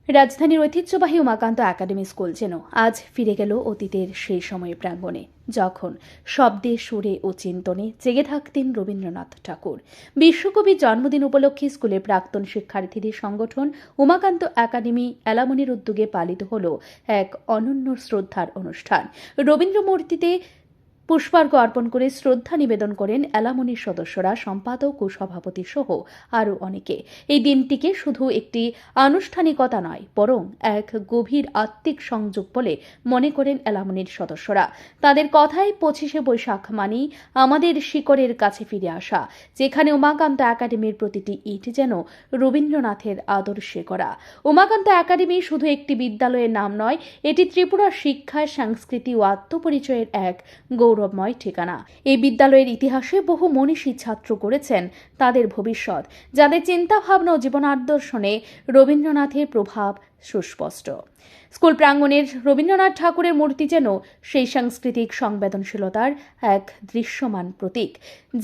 রাজধানীর ঐতিহ্যবাহী Umakanta academy school যেন আজ ফিরে গেল অতীতের সেই সময়ের প্রাঙ্গণে, যখন শব্দে সুরে ও চিন্তনে জেগে থাকতেন রবীন্দ্রনাথ ঠাকুর। বিশ্বকবির জন্মদিন উপলক্ষে স্কুলের প্রাক্তন শিক্ষার্থীদের সংগঠন উমাকান্ত একাডেমি অ্যালামনির উদ্যোগে পালিত হল এক অনন্য শ্রদ্ধার অনুষ্ঠান। রবীন্দ্র মূর্তিতে পুষ্পার্ঘ্য অর্পণ করে শ্রদ্ধা নিবেদন করেন অ্যালামনির সদস্যরা, সম্পাদক ও সভাপতি সহ আরও অনেকে। এই দিনটিকে শুধু একটি আনুষ্ঠানিকতা নয়, বরং এক গভীর আত্মিক সংযোগ বলে মনে করেন অ্যালামনির সদস্যরা। তাদের কথায় 25শে বৈশাখ মানেই আমাদের শিকড়ের কাছে ফিরে আসা, যেখানে উমাকান্ত একাডেমির প্রতিটি ইট যেন রবীন্দ্রনাথের আদর্শে করা। উমাকান্ত একাডেমি শুধু একটি বিদ্যালয়ের নাম নয়, এটি ত্রিপুরার শিক্ষা, সংস্কৃতি ও আত্মপরিচয়ের এক গৌরবময় ঠিকানা। এই বিদ্যালয়ের ইতিহাসে বহু মনীষী ছাত্র করেছেন তাদের ভবিষ্যৎ, যাদের চিন্তাভাবনা ও জীবন আদর্শনে রবীন্দ্রনাথের প্রভাব সুস্পষ্ট। স্কুল প্রাঙ্গণের রবীন্দ্রনাথ ঠাকুরের মূর্তি যেন সেই সাংস্কৃতিক সংবেদনশীলতার এক দৃশ্যমান প্রতীক,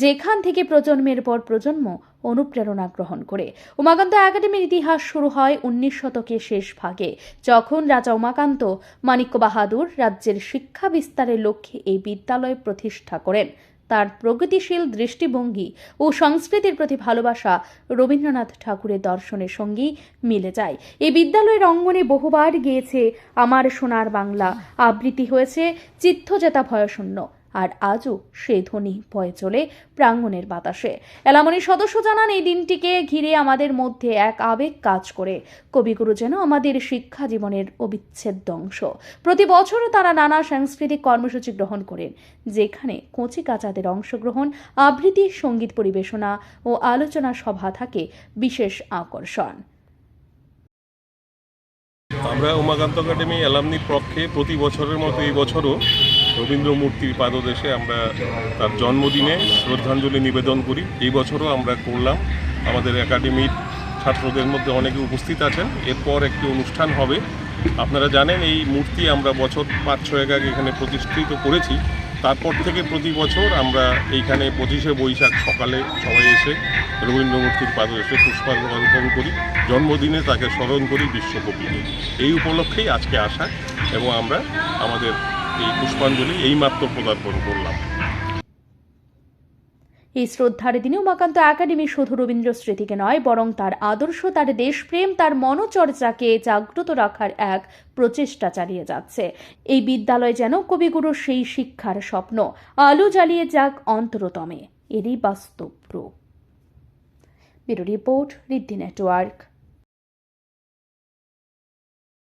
যেখান থেকে প্রজন্মের পর প্রজন্ম অনুপ্রেরণা গ্রহণ করে। উমাকান্ত একাডেমির ইতিহাস শুরু হয় 19 শতকের শেষ ভাগে, যখন রাজা উমাকান্ত মাণিক্য বাহাদুর রাজ্যের শিক্ষা বিস্তারের লক্ষ্যে এই বিদ্যালয় প্রতিষ্ঠা করেন। তার প্রগতিশীল দৃষ্টিভঙ্গি ও সংস্কৃতির প্রতি ভালোবাসা রবীন্দ্রনাথ ঠাকুরের দর্শনের সঙ্গেই মিলে যায়। এই বিদ্যালয়ের অঙ্গনে বহুবার গেয়েছে আমার সোনার বাংলা, আবৃত্তি হয়েছে চিত্তজেতা ভয়শূন্য, আর আজও সেই ধ্বনি বয়ে চলে প্রাঙ্গণের বাতাসে। অ্যালামনির সদস্য জানান, এই দিনটিকে ঘিরে আমাদের মধ্যে এক আবেগ কাজ করে। কবিগুরু যেন আমাদের শিক্ষা জীবনের অবিচ্ছেদ্য অংশ। প্রতি বছরও তারা নানা সাংস্কৃতিক কর্মসূচি গ্রহণ করেন, যেখানে কচি কাচাদের অংশগ্রহণ, আবৃত্তি, সঙ্গীত পরিবেশনা ও আলোচনা সভা থাকে বিশেষ আকর্ষণ। আমরা উমাকান্ত একাডেমি অ্যালামনির পক্ষে প্রতি বছরের মতো এই বছরও রবীন্দ্র মূর্তির পাদদেশে আমরা তার জন্মদিনে শ্রদ্ধাঞ্জলি নিবেদন করি। এই বছরও আমরা করলাম। আমাদের একাডেমির ছাত্রদের মধ্যে অনেকে উপস্থিত আছেন। এরপর একটি অনুষ্ঠান হবে। আপনারা জানেন, এই মূর্তি আমরা বছর 5-6 আগে এখানে প্রতিষ্ঠিত করেছি। তারপর থেকে প্রতি বছর আমরা এইখানে 25শে বৈশাখ সকালে সবাই এসে রবীন্দ্র মূর্তির পাদদেশে পুষ্পার্ঘ্য অর্পণ করি। জন্মদিনে তাকে স্মরণ করি বিশ্বকবিকে। এই উপলক্ষেই আজকে আসা এবং আমরা আমাদের এই পুষ্পাঞ্জলি এইমাত্র পদার্পণ করলাম। এই শ্রদ্ধার দিনে উমাকান্ত একাডেমি শুধু রবীন্দ্র স্মৃতিকে নয়, বরং তার আদর্শ, তার দেশপ্রেম, তার মনোচর্চাকে জাগ্রত রাখার এক প্রচেষ্টা চালিয়ে যাচ্ছে। এই বিদ্যালয় যেন কবিগুরুর সেই শিক্ষার স্বপ্ন আলো জ্বালিয়ে যাক অন্তরতমে, এরই বাস্তব রূপ। ব্যুরো রিপোর্ট, ঋদ্ধি নেটওয়ার্ক।